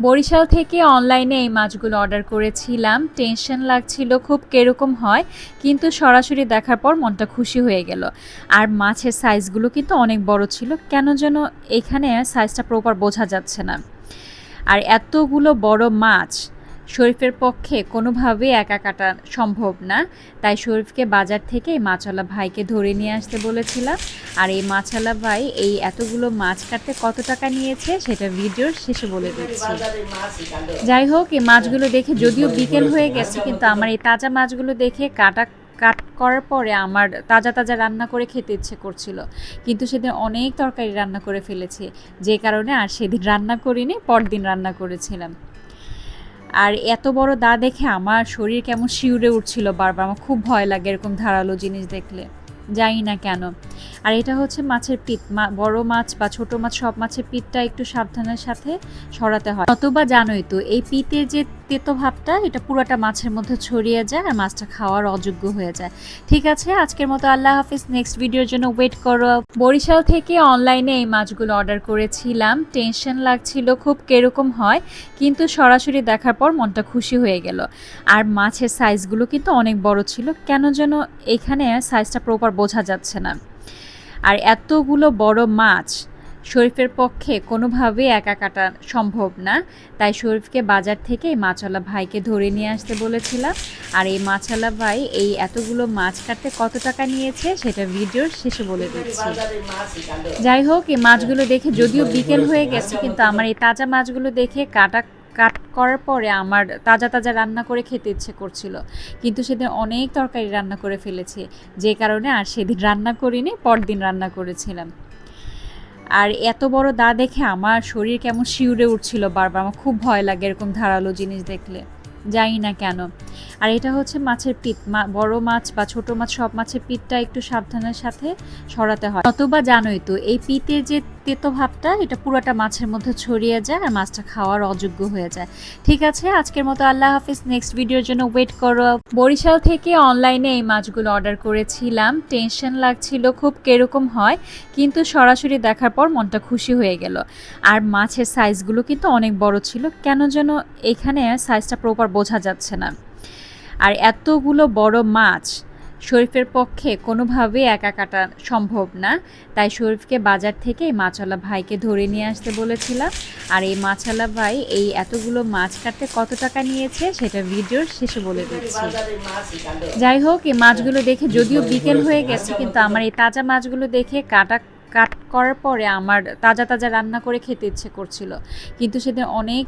বরিশাল থেকে অনলাইনে এই মাছগুলো অর্ডার করেছিলাম। টেনশন লাগছিল খুব কিরকম হয়, কিন্তু সরাসরি দেখার পর মনটা খুশি হয়ে গেল। আর মাছের সাইজগুলো কিন্তু অনেক বড় ছিল, কেন যেন এখানে সাইজটা প্রপার বোঝা যাচ্ছে না। আর এতগুলো বড় মাছ শরীফের পক্ষে কোনোভাবেই একা কাটা সম্ভব না। তাই শরীফকে বাজার থেকে এই মাছওয়ালা ভাইকে ধরে নিয়ে আসতে বলেছিলাম। আর এই মাছওয়ালা ভাই এই এতগুলো মাছ কাটতে কত টাকা নিয়েছে সেটা ভিডিওর শেষে বলে দিচ্ছি। যাই হোক, এই মাছগুলো দেখে যদিও বিকেল হয়ে গেছে, কিন্তু আমার এই তাজা মাছগুলো দেখে কাট করার পরে আমার তাজা তাজা রান্না করে খেতে ইচ্ছে করছিল। কিন্তু সেদিন অনেক তরকারি রান্না করে ফেলেছি, যে কারণে আর সেদিন রান্না করিনি, পরদিন রান্না করেছিলাম। আর এত বড় দা দেখে আমার শরীর কেমন শিউরে উঠছিল বারবার। আমার খুব ভয় লাগে এরকম ধারালো জিনিস দেখলে, জানি না কেন। আর এটা হচ্ছে মাছের পিঠ, বড় মাছ বা ছোট মাছ সব মাছের পিঠটা একটু সাবধানের সাথে সরাতে হয়, অথবা জানোই তো এই পিঠের যে তেতো ভাবটা এটা পুরোটা মাছের মধ্যে ছড়িয়ে যায় আর মাছটা খাওয়ার অযোগ্য হয়ে যায়। ঠিক আছে, আজকের মতো আল্লাহ হাফিজ। নেক্সট ভিডিওর জন্য ওয়েট করো। বরিশাল থেকে অনলাইনে এই মাছগুলো অর্ডার করেছিলাম। টেনশন লাগছিল খুব কিরকম হয়, কিন্তু সরাসরি দেখার পর মনটা খুশি হয়ে গেল। আর মাছের সাইজগুলো কিন্তু অনেক বড় ছিল, কেন যেন এখানে সাইজটা প্রপার বোঝা যাচ্ছে না। আর এতগুলো বড় মাছ শরীফের পক্ষে কোনোভাবেই একা কাটা সম্ভব না। তাই শরীফকে বাজার থেকে এই মাছওয়ালা ভাইকে ধরে নিয়ে আসতে বলেছিলাম। আর এই মাছওয়ালা ভাই এই এতগুলো মাছ কাটতে কত টাকা নিয়েছে সেটা ভিডিওর শেষে বলে দিচ্ছি। যাই হোক, এই মাছগুলো দেখে যদিও বিকেল হয়ে গেছে, কিন্তু আমার এই তাজা মাছগুলো দেখে কাট করার পরে আমার তাজা তাজা রান্না করে খেতে ইচ্ছে করছিল। কিন্তু সেদিন অনেক তরকারি রান্না করে ফেলেছি, যে কারণে আর সেদিন রান্না করিনি, পরদিন রান্না করেছিলাম। আর এত বড় দা দেখে আমার শরীর কেমন শিউরে উঠছিল বারবার। আমার খুব ভয় লাগে এরকম ধারালো জিনিস দেখলে, জানি না কেন। আর এটা হচ্ছে মাছের পিঠ, বড় মাছ বা ছোট মাছ সব মাছের পিঠটা একটু সাবধানের সাথে সরাতে হয়, অথবা জানোই তো এই পিঠের যে তেতো ভাবটা এটা পুরোটা মাছের মধ্যে ছড়িয়ে যায় আর মাছটা খাওয়ার অযোগ্য হয়ে যায়। ঠিক আছে, আজকের মতো আল্লাহ হাফিজ। নেক্সট ভিডিওর জন্য ওয়েট করো। বরিশাল থেকে অনলাইনে এই মাছগুলো অর্ডার করেছিলাম। টেনশন লাগছিল খুব কিরকম হয়, কিন্তু সরাসরি দেখার পর মনটা খুশি হয়ে গেল। আর মাছের সাইজগুলো কিন্তু অনেক বড় ছিল, কেন যেন এখানে সাইজটা প্রপার বোঝা যাচ্ছে না। আর এতগুলো বড় মাছ শরীফের পক্ষে কোনোভাবেই একা কাটা সম্ভব না। তাই শরীফকে বাজার থেকে এই মাছওয়ালা ভাইকে ধরে নিয়ে আসতে বলেছিলাম। আর এই মাছওয়ালা ভাই এই এতগুলো মাছ কাটতে কত টাকা নিয়েছে সেটা ভিডিওর শেষে বলে দিচ্ছি। যাই হোক, এই মাছগুলো দেখে যদিও বিকেল হয়ে গেছে, কিন্তু আমার এই তাজা মাছগুলো দেখে কাট করার পরে আমার তাজা তাজা রান্না করে খেতে ইচ্ছে করছিল। কিন্তু সেদিন অনেক